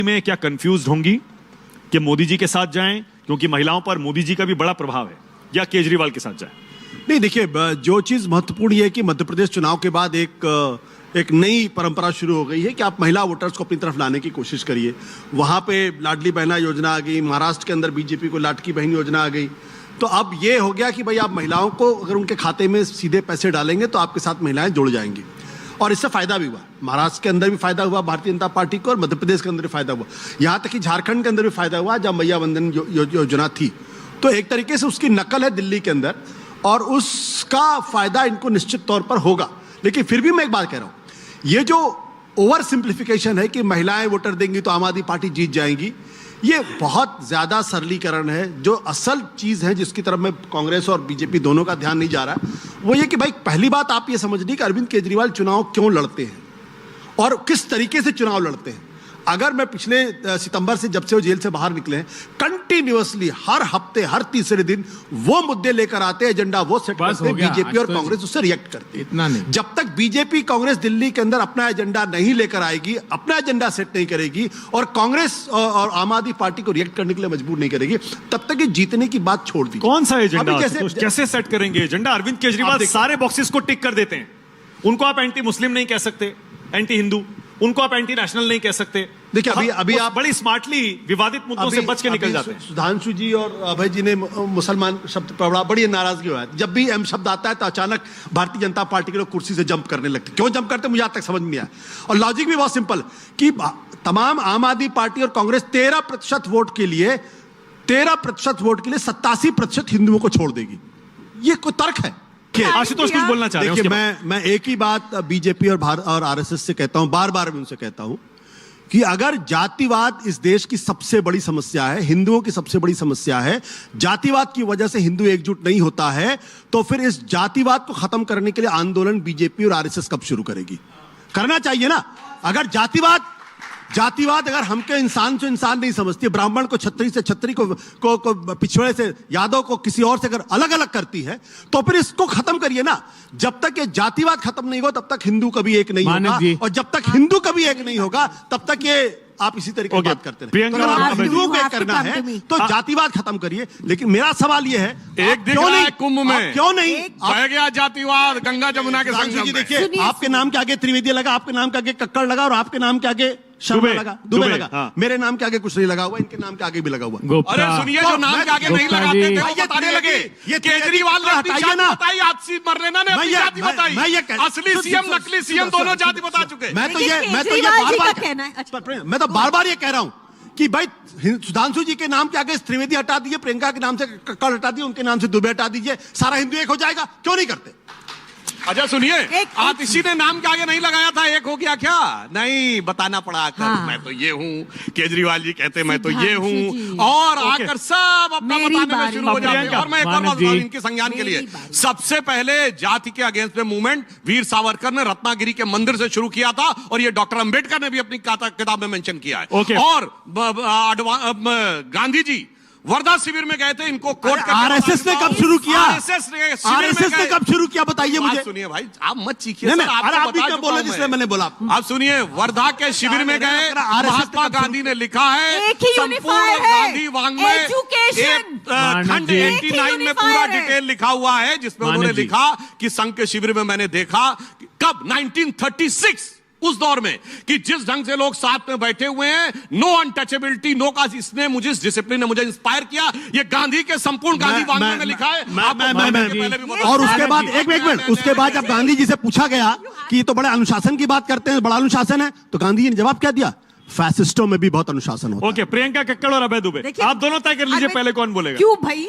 में क्या कंफ्यूज होंगी कि मोदी जी के साथ जाएं क्योंकि महिलाओं पर मोदी जी का भी बड़ा प्रभाव है, या केजरीवाल के साथ जाएं? नहीं, देखिए, जो चीज महत्वपूर्ण ये है कि मध्य प्रदेश चुनाव के बाद एक नई परंपरा शुरू हो गई है कि आप महिला वोटर्स को अपनी तरफ लाने की कोशिश करिए। वहां पे लाडली बहना योजना आ गई, महाराष्ट्र के अंदर बीजेपी को लाटकी बहन योजना आ गई। तो अब ये हो गया कि भाई आप महिलाओं को अगर उनके खाते में सीधे पैसे डालेंगे तो आपके साथ महिलाएं जुड़ जाएंगी, और इससे फायदा भी हुआ। महाराष्ट्र के अंदर भी फायदा हुआ भारतीय जनता पार्टी को, और मध्य प्रदेश के अंदर भी फायदा हुआ। यहां तक कि झारखंड के अंदर भी फायदा हुआ जब मैया वंदन योजना थी। तो एक तरीके से उसकी नकल है दिल्ली के अंदर, और उसका फायदा इनको निश्चित तौर पर होगा। लेकिन फिर भी मैं एक बात कह रहा हूं, ये जो ओवर सिंप्लीफिकेशन है कि महिलाएं वोटर देंगी तो आम आदमी पार्टी जीत जाएंगी, ये बहुत ज्यादा सरलीकरण है। जो असल चीज है जिसकी तरफ में कांग्रेस और बीजेपी दोनों का ध्यान नहीं जा रहा है, वो ये कि भाई पहली बात आप ये समझिए कि अरविंद केजरीवाल चुनाव क्यों लड़ते हैं और किस तरीके से चुनाव लड़ते हैं। अगर मैं पिछले सितंबर से जब से वो जेल से बाहर निकले हैं, कंटिन्यूअसली हर हफ्ते हर तीसरे दिन वो मुद्दे लेकर आते हैं, एजेंडा वो सेट करते हैं, बीजेपी और कांग्रेस उससे रिएक्ट करती है। इतना नहीं। जब तक बीजेपी कांग्रेस दिल्ली के अंदर अपना एजेंडा नहीं लेकर आएगी, अपना एजेंडा सेट नहीं करेगी और कांग्रेस और आम आदमी पार्टी को रिएक्ट करने के लिए मजबूर नहीं करेगी, तब तक ये जीतने की बात छोड़ दी। कौन सा एजेंडा? कैसे सेट करेंगे एजेंडा? अरविंद केजरीवाल सारे बॉक्सेस को टिक कर देते हैं। उनको आप एंटी मुस्लिम नहीं कह सकते, एंटी हिंदू, उनको आप एंटी नेशनल नहीं कह सकते। देखिए, अभी आप बड़ी स्मार्टली विवादित मुद्दों से बच के निकल जाते हैं। सुधांशु जी और अभय जी ने मुसलमान शब्द पर बड़ी नाराजगी हुआ है। जब भी एम शब्द आता है तो अचानक भारतीय जनता पार्टी के लोग कुर्सी से जंप करने लगते। क्यों जंप करते मुझे आज तक समझ नहीं आया। और लॉजिक भी बहुत सिंपल कि तमाम आम आदमी पार्टी और कांग्रेस 13% वोट के लिए 87% हिंदुओं को छोड़ देगी। ये कोई तर्क है? आशुतोष कुछ बोलना चाह रहे हैं? देखिए, मैं एक ही बात बीजेपी और आरएसएस से कहता हूं, बार बार मैं उनसे कहता हूं कि अगर जातिवाद इस देश की सबसे बड़ी समस्या है, हिंदुओं की सबसे बड़ी समस्या है, जातिवाद की वजह से हिंदू एकजुट नहीं होता है, तो फिर इस जातिवाद को खत्म करने के लिए आंदोलन बीजेपी और आरएसएस कब शुरू करेगी? करना चाहिए ना। अगर जातिवाद अगर हमके इंसान से इंसान नहीं समझती, ब्राह्मण को छत्री से छत्री को पिछड़े से यादव को किसी और से अगर अलग अलग करती है, तो फिर इसको खत्म करिए ना। जब तक ये जातिवाद खत्म नहीं होगा तब तक हिंदू कभी एक नहीं होगा, और जब तक हिंदू कभी एक नहीं होगा तब तक ये आप इसी तरीके की बात करते हैं। तो अगर आप हिंदुओं को एक करना है तो जातिवाद खत्म करिए। लेकिन मेरा सवाल ये है, एक क्यों नहीं कुंभ में क्यों नहीं बह गया जातिवाद गंगा जमुना के संगम में? देखिए, आपके नाम के आगे त्रिवेदी लगा, आपके नाम के आगे कक्कड़ लगा, और आपके नाम के आगे शर्मा लगा, दुबे लगा। हाँ। मेरे नाम के आगे कुछ नहीं लगा हुआ, इनके नाम के आगे भी लगा हुआ। अरे सुनिए, जो नाम के आगे नहीं लगाते थे वो बताने लगे। ये केजरीवाल ने अपनी जाति बताई, आपसी मरलेना ने अपनी जाति बताई। असली सीएम नकली सीएम दोनों जाति बता चुके। मैं तो बार बार ये कह रहा हूं कि भाई सुधांशु जी के नाम के आगे त्रिवेदी हटा दीजिए, प्रियंका के नाम से कक्कड़ हटा दीजिए, उनके नाम से दुबे हटा दीजिए, सारा हिंदू एक हो जाएगा। क्यों नहीं करते? अच्छा सुनिए, आप इसी ने नाम के आगे नहीं लगाया था, एक हो गया क्या? नहीं, बताना पड़ा आकर। हाँ। मैं तो ये हूँ, केजरीवाल जी कहते मैं तो ये हूँ, और आकर सब अपना बताने में शुरू हो जाते हैं। और मैं एक और बात बताऊं इनके संज्ञान के लिए, सबसे पहले जाति के अगेंस्ट में मूवमेंट वीर सावरकर ने रत्नागिरी के मंदिर से शुरू किया था, और ये डॉक्टर अंबेडकर ने भी अपनी किताब में मेंशन किया है। और गांधी जी वर्धा शिविर में गए थे, इनको कोट करके। आरएसएस ने कब शुरू किया? आरएसएस ने कब शुरू किया बताइए मुझे। सुनिए भाई, आप मत चीखिए। आप भी क्या बोले जिसने मैंने बोला? आप सुनिए, वर्धा के शिविर में गए, महात्मा गांधी ने लिखा है संपूर्ण गांधी वाङ्मय खंड 89 में पूरा डिटेल लिखा हुआ है, जिसमें उन्होंने लिखा कि संघ के शिविर में मैंने देखा कब 1936 उस दौर में कि जिस ढंग से लोग साथ में बैठे हुए हैं, नो अनटचेबिलिटी, नो का, इसने मुझे, इस डिसिप्लिन ने मुझे इंस्पायर किया। ये गांधी के संपूर्ण गांधी वाङ्मय में लिखा है। और उसके बाद एक मिनट, उसके बाद जब गांधी जी से पूछा गया कि ये तो बड़े अनुशासन की बात करते हैं, बड़ा अनुशासन है, तो गांधी जी ने जवाब क्या दिया? फैसिस्टों में भी बहुत अनुशासन होता है। ओके, प्रियंका कक्कड़ और अभय दुबे, आप दोनों तय कर लीजिए पहले कौन बोलेगा। क्यों भाई?